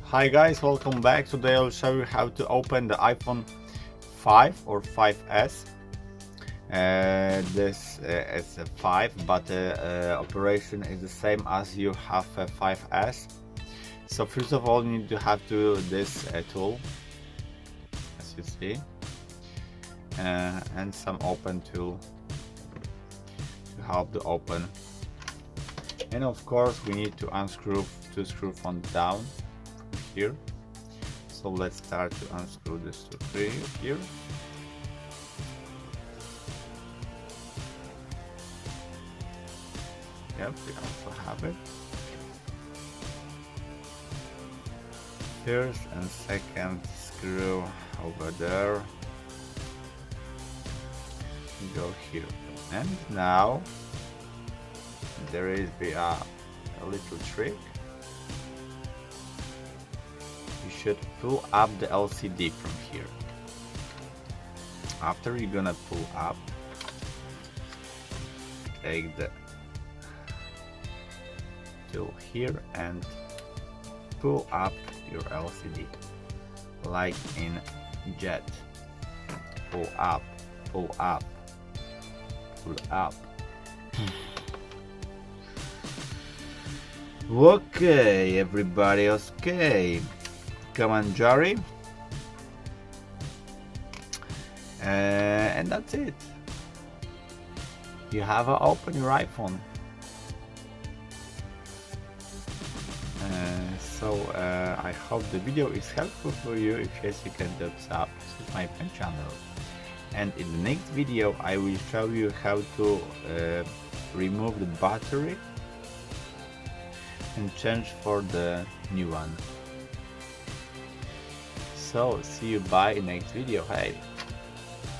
Hi guys, welcome back. Today I'll show you how to open the iPhone 5 or 5S. This is a 5, but the operation is the same as you have a 5S. So first of all, you need to have to this tool, as you see, and some open tool to help to open. And of course, we need to unscrew to screw from down here. So let's start to unscrew this screw here. Yep, we also have it. First and second screw over there. Go here. And now there is a little trick. You should pull up the LCD from here. After you're gonna pull up, take the tool here and pull up your LCD like in jet. Pull up, pull up, pull up. Okay, everybody, okay. Come on, Jari. And that's it. You have open your iPhone. I hope the video is helpful for you. If yes, you can subscribe my channel. And in the next video, I will show you how to remove the battery and change for the new one. So see you bye in next video. Hey.